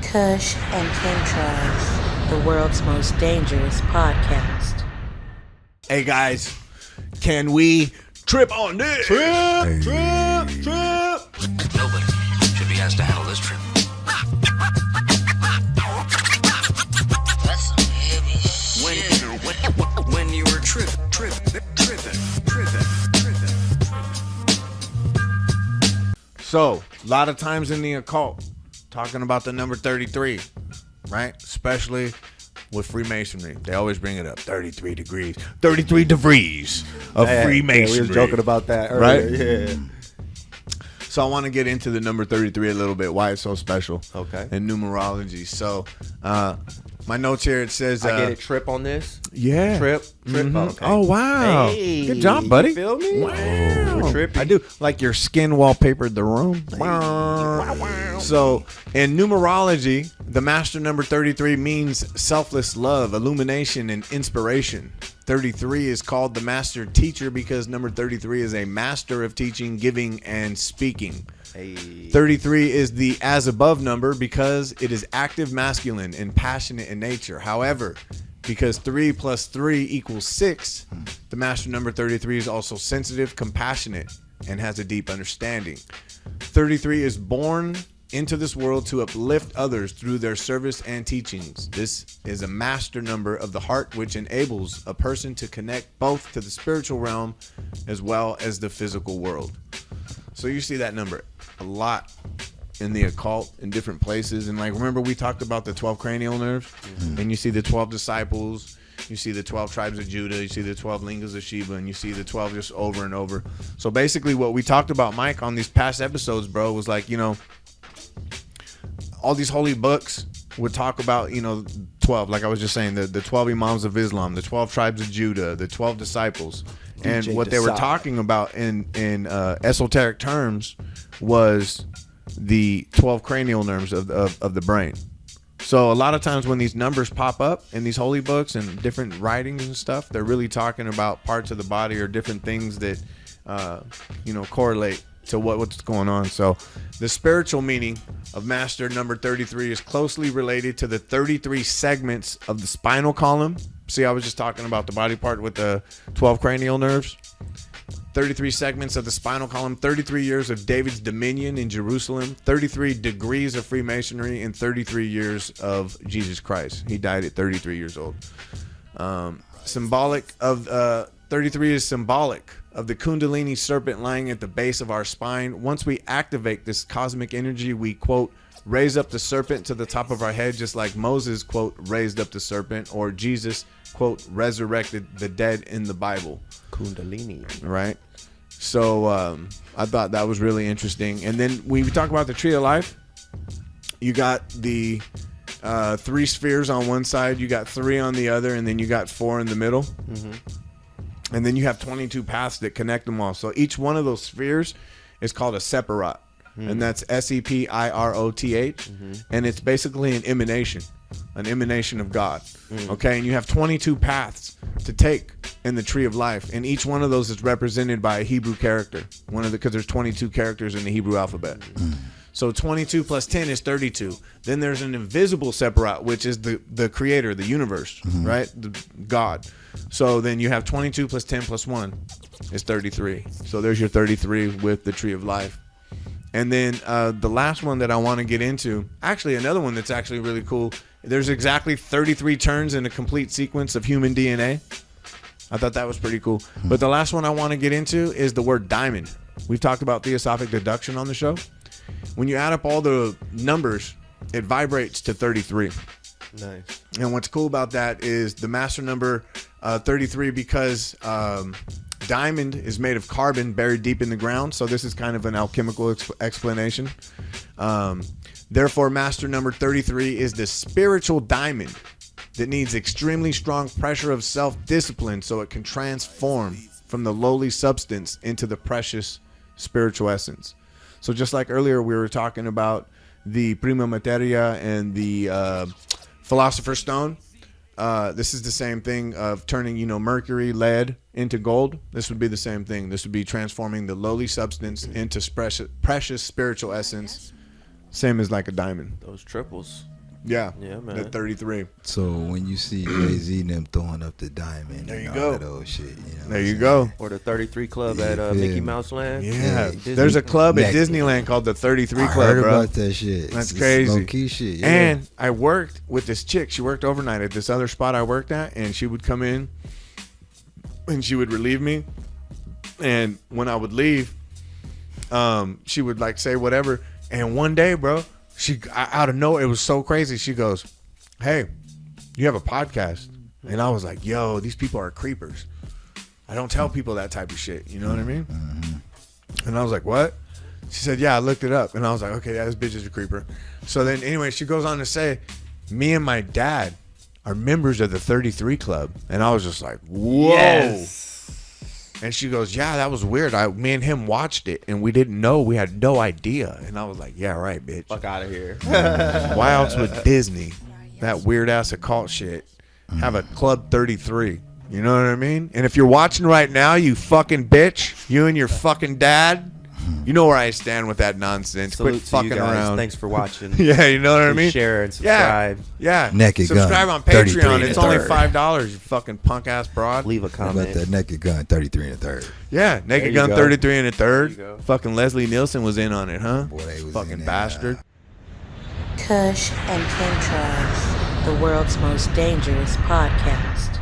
Kush and Chemtrails, the world's most dangerous podcast. Hey guys, can we trip on this? Trip. Nobody should be asked to handle this trip. That's some heavy shit. When you were tripping. So, a lot of times in the occult, talking about the number 33, right? Especially with Freemasonry. They always bring it up. 33 degrees. 33 degrees of Freemasonry. Yeah, we were joking about that earlier. Right? Yeah. So I want to get into the number 33 a little bit, why it's so special. Okay. And numerology. So, my notes here, it says... I get it. Trip on this? Yeah. Trip. Mm-hmm. Okay. Oh, wow. Hey, good job, buddy. You feel me? Wow. We're trippy. I do. Like your skin wallpapered the room. Wow. So, in numerology, the master number 33 means selfless love, illumination, and inspiration. 33 is called the master teacher because number 33 is a master of teaching, giving, and speaking. Hey. 33 is the as above number because it is active, masculine, and passionate in nature. However, because 3 plus 3 equals 6, the master number 33 is also sensitive, compassionate, and has a deep understanding. 33 is born into this world to uplift others through their service and teachings. This is a master number of the heart, which enables a person to connect both to the spiritual realm as well as the physical world. So you see that number a lot in the occult in different places. And like, remember we talked about the 12 cranial nerves, and you see the 12 disciples, you see the 12 tribes of Judah, you see the 12 lingas of Sheba, and you see the 12 just over and over. So basically what we talked about, Mike, on these past episodes, bro, was like, you know, all these holy books would talk about, you know, 12, like I was just saying, the 12 imams of Islam, the 12 tribes of Judah, the 12 disciples. And what they were talking about in esoteric terms was the 12 cranial nerves of the brain. So a lot of times when these numbers pop up in these holy books and different writings and stuff, they're really talking about parts of the body or different things that, correlate to what's going on. So the spiritual meaning of master number 33 is closely related to the 33 segments of the spinal column. See, I was just talking about the body part with the 12 cranial nerves. 33 segments of the spinal column, 33 years of David's dominion in Jerusalem, 33 degrees of Freemasonry, and 33 years of Jesus Christ. He died at 33 years old. 33 is symbolic of the Kundalini serpent lying at the base of our spine. Once we activate this cosmic energy, we, quote, raise up the serpent to the top of our head, just like Moses, quote, raised up the serpent, or Jesus, quote, resurrected the dead in the Bible. Kundalini. Right? So I thought that was really interesting. And then when we talk about the tree of life, you got the 3 spheres on one side, you got 3 on the other, and then you got 4 in the middle. Mm-hmm. And then you have 22 paths that connect them all. So each one of those spheres is called a separat. And that's sepiroth. And it's basically an emanation of God. Okay, and you have 22 paths to take in the tree of life, and each one of those is represented by a Hebrew character. Because there's 22 characters in the Hebrew alphabet. So 22 plus 10 is 32. Then there's an invisible separat, which is the creator, the universe, right? God. So then you have 22 plus 10 plus 1 is 33. So there's your 33 with the tree of life. And then the last one that I want to get into, actually another one that's actually really cool. There's exactly 33 turns in a complete sequence of human DNA. I thought that was pretty cool. But the last one I want to get into is the word diamond. We've talked about theosophic deduction on the show. When you add up all the numbers, it vibrates to 33. Nice. And what's cool about that is the master number 33, because diamond is made of carbon buried deep in the ground. So this is kind of an alchemical explanation. Therefore, master number 33 is the spiritual diamond that needs extremely strong pressure of self-discipline so it can transform from the lowly substance into the precious spiritual essence. So just like earlier we were talking about the prima materia and the philosopher's stone, this is the same thing of turning, mercury, lead into gold. This would be the same thing. This would be transforming the lowly substance into precious spiritual essence, same as like a diamond. Those triples. Yeah. Yeah, man. The 33. So when you see Jay-Z and them throwing up the diamond There and you all go. that old shit, you know what There I'm you saying? go. Or the 33 Club Yeah, at feel Mickey me. Mouse Land. Yeah. Disney. There's a club at Next. Disneyland called the 33 I Club, heard bro. about that shit. That's It's crazy. Low-key shit, yeah. And I worked with this chick. She worked overnight at this other spot I worked at, and she would come in and she would relieve me. And when I would leave, she would like say whatever. And one day, bro, out of nowhere, it was so crazy. She goes, "Hey, you have a podcast?" And I was like, "Yo, these people are creepers. I don't tell people that type of shit." You know what I mean? And I was like, "What?" She said, "Yeah, I looked it up." And I was like, "Okay, yeah, this bitch is a creeper." So then anyway, she goes on to say, "Me and my dad are members of the 33 Club." And I was just like, "Whoa." Yes. And she goes, "Yeah, that was weird. Me and him watched it and we didn't know. We had no idea." And I was like, "Yeah, right, bitch. Fuck out of here. Why else would Disney, that weird ass occult shit, have a Club 33? You know what I mean? And if you're watching right now, you fucking bitch, you and your fucking dad, you know where I stand with that nonsense. Salute Quit to fucking you guys. around." Thanks for watching. Yeah, you know what I Please mean? share and subscribe. Yeah. Naked Subscribe Gun, on 33 Patreon. and a It's only third. $5, you fucking punk ass broad. Leave a How about comment. that Naked Gun 33 and a third? Yeah, There Naked you Gun go. 33 and a third. There you go. Fucking Leslie Nielsen was in on it, huh? Boy, they was Fucking in there. bastard. Kush and Chemtrails, the world's most dangerous podcast.